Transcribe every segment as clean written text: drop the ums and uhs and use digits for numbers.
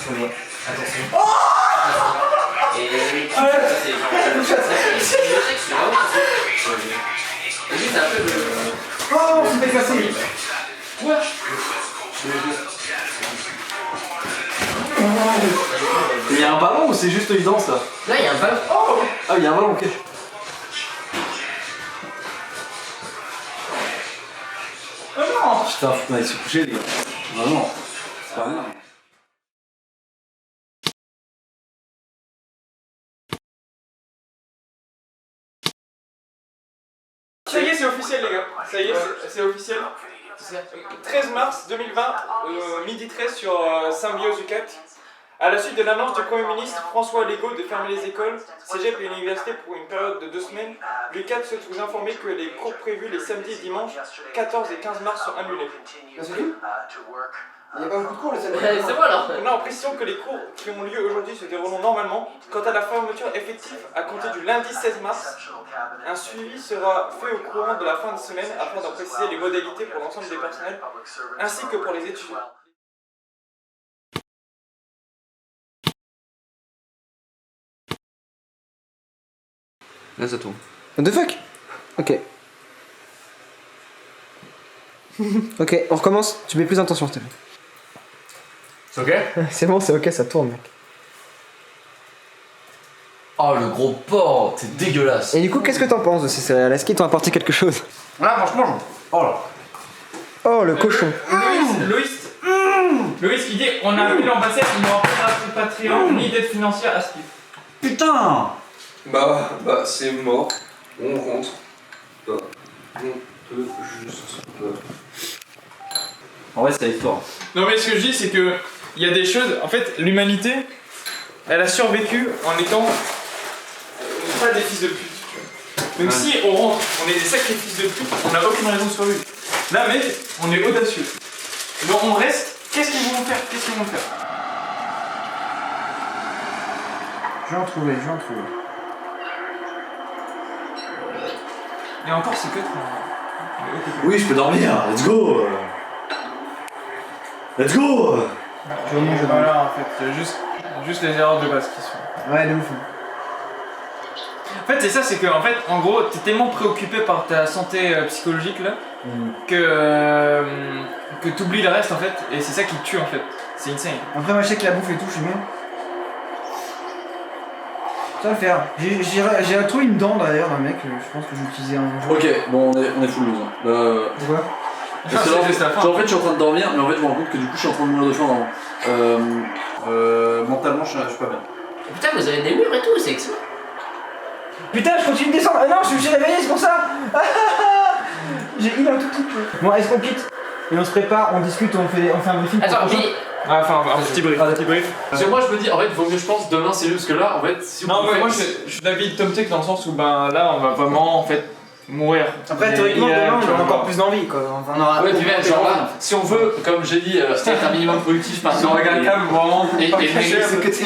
Attention. Et c'est un peu le... Oh, c'était cassé. Quoi? Il y a un ballon ou c'est juste une danse là? Là, il y a un ballon. Oh! Ah, il y a un ballon, ok. Oh non! Putain, faut qu'on aille se coucher, les gars. Vraiment, c'est pas bien. Ça y est, c'est officiel, les gars. Ça y est, c'est officiel. 13 mars 2020, midi 13 sur Symbiose UCAT. À la suite de l'annonce du Premier ministre François Legault de fermer les écoles, cégep et universités pour une période de 2 semaines, l'UCAT souhaite vous informer que les cours prévus les samedis et dimanches 14 et 15 mars sont annulés. Il n'y a pas beaucoup de cours le samedi. C'est bon alors. Non, précisons que les cours qui ont lieu aujourd'hui se dérouleront normalement. Quant à la fermeture effective à compter du lundi 16 mars, un suivi sera fait au courant de la fin de semaine afin d'en préciser les modalités pour l'ensemble des personnels ainsi que pour les étudiants. Là, ça tourne. What the fuck? Ok. Ok, on recommence. Tu mets plus d'intention, s'il te plaît. C'est ok? C'est bon, c'est ok, ça tourne, mec. Oh, le gros porc, c'est dégueulasse. Et du coup, qu'est-ce que t'en penses de ces céréales? Est-ce qu'ils t'ont apporté quelque chose? Là, franchement, oh là. Oh, le cochon. Loïs qui dit on a appelé l'ambassade, ils n'auront pas de Patreon ni d'aide financière à ce type. Putain! Bah, c'est mort. On rentre. On peut juste. En vrai, c'est l'histoire. Non mais ce que je dis c'est que il y a des choses, en fait l'humanité elle a survécu en étant pas des fils de pute. Tu vois. Donc si on rentre, on est des sacrés fils de pute, on n'a aucune raison de survivre. Là mec, on est audacieux. Donc on reste, qu'est-ce qu'ils vont faire? Je vais en trouver. Et encore c'est que Oui, je peux dormir, let's go! Let's go! voilà en fait, juste les erreurs de base qui sont. Ouais, de ouf. En fait c'est ça, c'est que en fait en gros t'es tellement préoccupé par ta santé psychologique là que t'oublies le reste en fait et c'est ça qui te tue en fait. C'est insane. Après, moi, je sais que la bouffe et tout, je suis bien. Ça va le faire. J'ai trouvé une dent d'ailleurs, un mec, je pense que je vais utiliser un jour. Ok, bon, on est full loser. Pourquoi? Parce que là, en fait, je suis en train de dormir, mais en fait, je me rends compte que du coup, je suis en train de mourir de faim. Mentalement, je suis pas bien. Putain, vous avez des murs et tout, c'est excellent. Putain, je continue de descendre. Ah non, je me suis réveillé, c'est pour ça. J'ai heal un tout petit peu. Bon, est-ce qu'on quitte? Et on se prépare, on discute, on fait un briefing. Attends, mais. Ah, enfin, un petit brief. Parce que moi, je me dis, en fait, vaut mieux, je pense, demain, c'est juste que là, en fait, si Non, mais moi je suis d'avis de Tom Tech dans le sens où ben là on va vraiment en fait mourir. Après, théoriquement, demain, on a encore plus d'envie quoi. Enfin, on aura Ouais, puis même, genre là, si on veut, comme j'ai dit, être un minimum productif par exemple, regarde quand même vraiment. et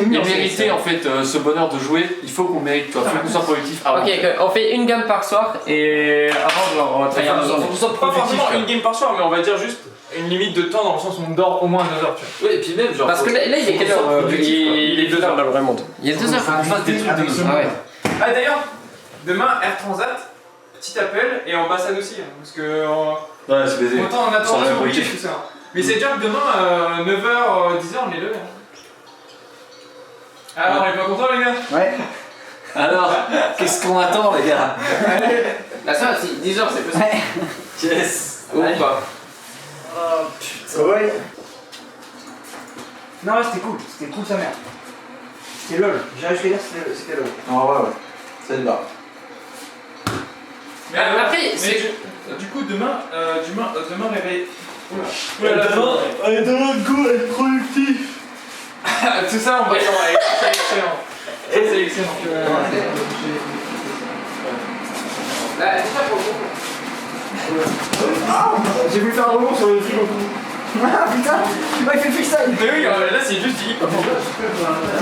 mériter en fait ce bonheur de jouer, il faut qu'on mérite, toi, faut qu'on soit productif avant. Ok, on fait une gamme par soir et avant genre on va travailler un faut qu'on soit Pas productif. forcément une game par soir, mais on va dire juste une limite de temps dans le sens où on dort au moins 2 heures, tu vois. Oui, et puis même, genre. Parce que là, il est quelle heure Il est 2 heures. dans le vrai monde. Il est 2 heures. Faut qu'on fasse des trucs de Ah ouais. Ah d'ailleurs, demain Air Transat, petit appel et ambassade aussi, hein, parce que Ouais, c'est baisé. autant on attend Sans rien tout productif. ça. Mais c'est déjà que demain 9h, 10h on est levé. Alors on est pas content les gars? Ouais. Alors, qu'est-ce qu'on attend, les gars? Là ça, si 10h c'est possible. Yes! Ou pas. Oh putain. Ouais. Non, c'était cool sa mère. C'était lol. J'arrive à dire c'était lol. En vrai, ouais. C'est une barre. Mais Après, mais c'est. du coup demain réveil. Demain, go, être productif! Tout ça on va dire, c'est excellent. C'est excellent. Là, déjà pour le J'ai voulu faire un rebond sur le frigo. Ah putain, il fait le freestyle. Mais oui, là c'est juste du hip-hop.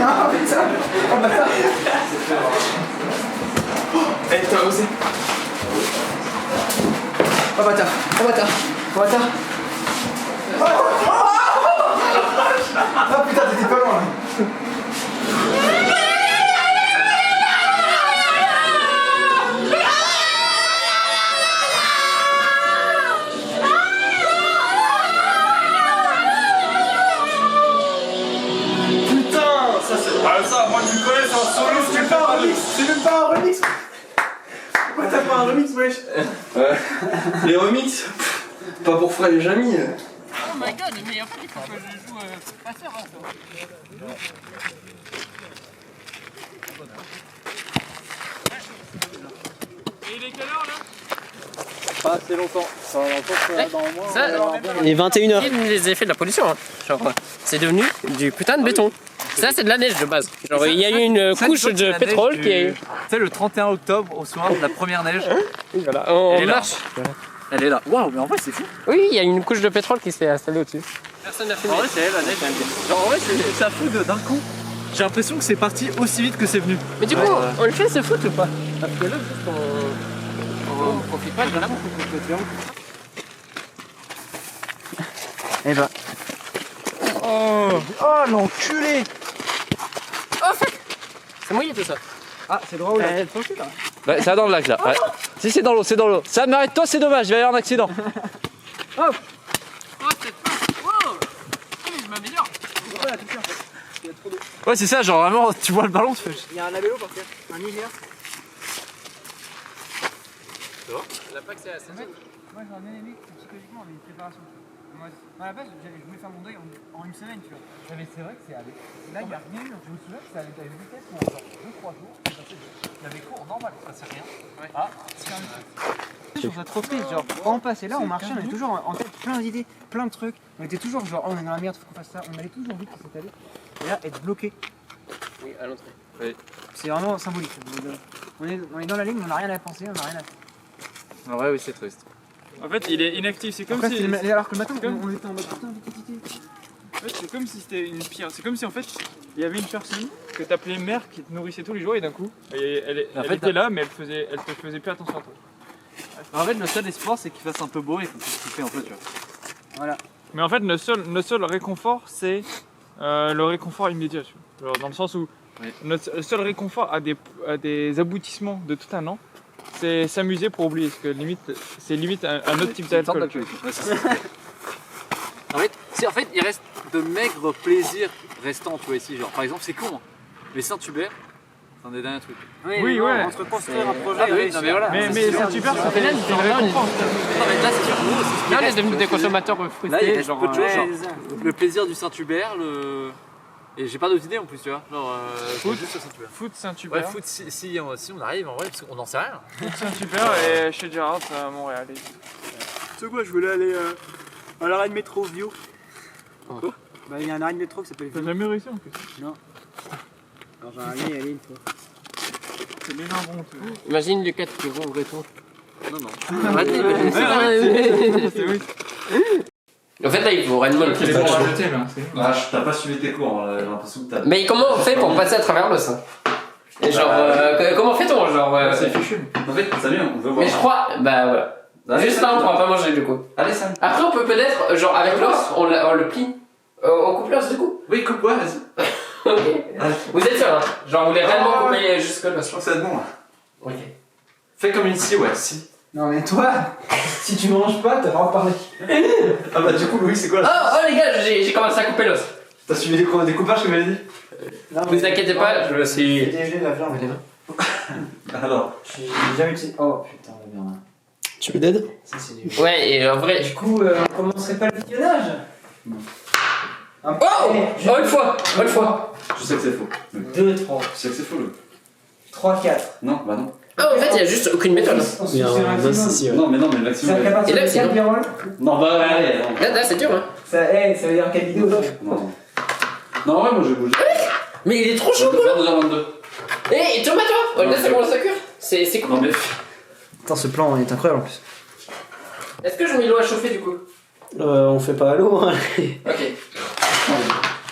Ah putain, oh bâtard. Eh, t'as osé. Oh bâtard, oh bâtard, oh bâtard. Ah putain, t'étais pas loin là. Ah ça, moi tu connais, c'est un solo, C'est pas un remix. C'est même pas un remix. Pourquoi t'as pas un remix, wesh? Ouais. Les remix, pas pour Fred et Jamy. Oh my god, mais en fait il faut que je joue passeur hein. Et il est quelle heure là? Pas assez longtemps. Ça va longtemps, dans le moins. Ça, Il est 21h. les effets de la pollution hein. Genre c'est devenu du putain de béton. Ça c'est de la neige de base. Genre il y a eu une couche de pétrole qui est... Tu sais, le 31 octobre, au soir de la première neige. Voilà, on marche. Elle est là. Waouh, mais en vrai, c'est fou. Oui, il y a une couche de pétrole qui s'est installée au-dessus. Personne n'a filmé. En vrai, c'est elle, la neige. Genre, en vrai, ça fout d'un coup. J'ai l'impression que c'est parti aussi vite que c'est venu. Mais du coup, on le fait ce foot ou pas? Parce que là, juste on profite pas de la Eh ben. Oh l'enculé. Oh fuck! C'est mouillé tout ça. Ah, c'est droit ou là? Ouais, c'est dans le lac là. Ouais. Si, c'est dans l'eau, c'est dans l'eau. Ça m'arrête, toi, c'est dommage, il va y avoir un accident. Oh c'est pas... Wow! Mais je m'améliore. Ouais, c'est ça, genre vraiment, tu vois le ballon, tu fais. Il y a un labello par terre. Un hiver. La PAC c'est assez net. Moi j'aurais bien aimé que psychologiquement on ait une préparation. Moi, à la base, je voulais faire mon deuil en une semaine, tu vois. Mais c'est vrai que c'est allé. Là, il n'y a rien eu. Je me souviens que ça allait à une vitesse pour genre 2-3 jours. Il y avait cours normal, ça c'est rien. Ouais. Ah, c'est un Je trouve ça trop triste. Genre, quand on passait là, on marchait, on avait toujours en tête plein d'idées, plein de trucs. On était toujours genre, oh, on est dans la merde, faut qu'on fasse ça. On allait toujours vite pour s'est allé. Et là, être bloqué, Oui, à l'entrée. c'est vraiment symbolique. On est dans la ligne, on n'a rien à penser, on n'a rien à faire. En vrai, oui, c'est triste. En fait, il est inactif, c'est comme Après, si... alors que le matin, comme- on était en mode putain, vite. En fait, c'est comme si c'était une pire. C'est comme si en fait, il y avait une personne que t'appelais mère qui te nourrissait tous les jours et d'un coup, elle En elle fait, était là, mais elle te faisait plus attention à toi. En fait, le seul espoir, c'est qu'il fasse un peu beau et qu'on puisse kiffer un peu, tu vois. Voilà. Mais en fait, notre seul réconfort, c'est le réconfort immédiat. Tu vois. Genre, dans le sens où Oui. notre seul réconfort à des aboutissements de tout un an, c'est s'amuser pour oublier. Parce que c'est limite un autre type d'alcool. tu vois. Ouais, c'est ça. En fait, il reste de maigres plaisirs restants, tu vois, ici. Genre, par exemple, c'est con, hein. Les Saint-Hubert, c'est un des derniers trucs. Oui, ouais. Entre construire un projet Ah, et oui, réussir. non, mais voilà. Mais c'est super, ça fait là, le on est- réconfort. Non, mais là, c'est sûr, nous, c'est ce qui Là on est reste, devenus tu des vois, consommateurs Là, il frustrés. reste Genre, peu de choses, genre, c'est ça. le plaisir du Saint-Hubert, et j'ai pas d'autres idées en plus, tu vois. Genre, Foot. juste le Saint-Hubert. Foot Ouais, Saint-Hubert. foot, si on arrive en vrai, parce qu'on n'en sait rien. Foot Saint-Hubert et chez Gérard à Montréal. Tu sais quoi, je voulais aller à l'arrêt de métro Vio. Oh. Bah, il y a un arrêt de métro qui s'appelle T'as Vio. jamais réussi en plus. Alors, j'en ai y aller une fois. C'est bien un bon, tu vois. Imagine Lucas qui rouvre et tout. Non, non. Arrêtez, mais C'est oui. En fait là il faut réellement le C'est plus bon proche. à jeter, là. Vache, t'as pas suivi tes cours, j'ai l'impression que t'as. Mais comment on fait pour passer à travers le sein? Et genre, comment fait-on genre C'est fichu. En fait, salut, on veut voir. Mais je crois, bah voilà. Allez, Juste là on pourra pas manger du coup. Allez, Sam. Après on peut peut-être, genre avec l'os, on le plie. On coupe l'os du coup. Oui, coupe, ouais, vas-y. Ok. Vous êtes sûr hein? Genre vous voulez réellement couper jusque Je l'os? crois que ça va être bon, là. Ok. Fais comme une scie, ouais, scie. Non, mais toi, si tu manges pas, t'as le droit de parler. Ah bah, du coup, Louis, c'est quoi là? Oh les gars, j'ai commencé à couper l'os. T'as suivi les découpages que m'avais dit? Non, Vous inquiétez pas, je me J'ai suis... dégelé la viande. Alors. J'ai jamais utilisé. Oh putain, la merde. Tu veux d'aide? Ça, c'est nul. Ouais, et en vrai... Du coup, on commencerait pas le visionnage? Oh! Oh une fois! Je sais que c'est faux. 2, 3, Je sais que c'est faux, Louis. 3, 4. Non, bah non. Ah en fait il y a juste aucune méthode. Il y a un maximum. Non, mais non, mais le C'est maximum. qu'à partir Et là, de c'est 4 bon. virole, Non, bah, allez, non. Là c'est dur hein. ça veut dire quelle vidéo ça? Non. Non, ouais, moi je bouge. Mais il est trop chaud quoi! 22h22. Eh, tourne-toi! Là ça commence à cuire. C'est cool. Non, mais. Attends, ce plan est incroyable en plus. Est-ce que je mets l'eau à chauffer du coup? On fait pas à l'eau, hein. Ok.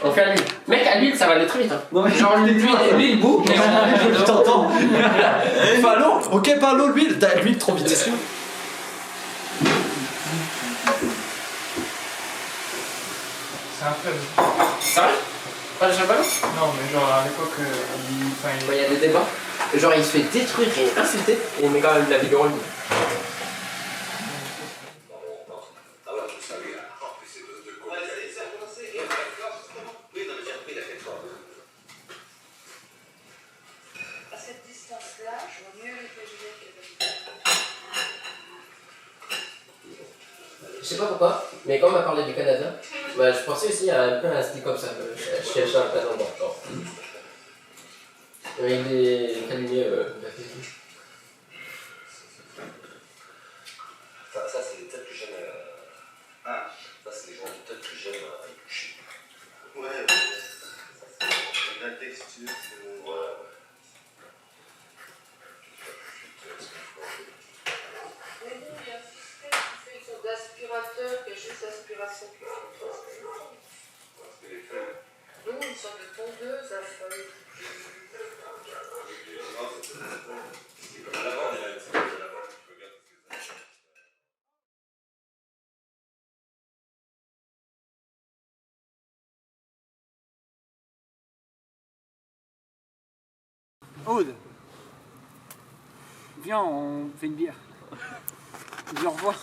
On fait à l'huile. Mec, à l'huile ça va aller très vite hein. Non, mais Genre l'huile boue, mais je t'entends. Pas l'eau. Ok, pas l'eau, l'huile. T'as l'huile trop vite. Sérieux? C'est un frère. Pas le champagne? Non, mais genre à l'époque, Il y a des débats. Genre il se fait détruire et insulter et il met quand même de la vidéo en ligne. Je sais pas pourquoi, mais quand on m'a parlé du Canada, bah, je pensais aussi à un peu un style comme ça, chez un plein d'endroits, genre. Avec des palmiers Ça, c'est les têtes que j'aime. Ça, c'est les gens de tête que j'aime toucher. Ouais, la texture, c'est. Ouais. Mais bon, il y a un système qui fait une sorte d'aspirateur qui a juste aspiration. Non, une sorte de tondeuse à feuilles. C'est comme la lavande, il y a une petite de lavande, tu peux regarder ce que ça. Aude, viens, on fait une bière. Dis au revoir.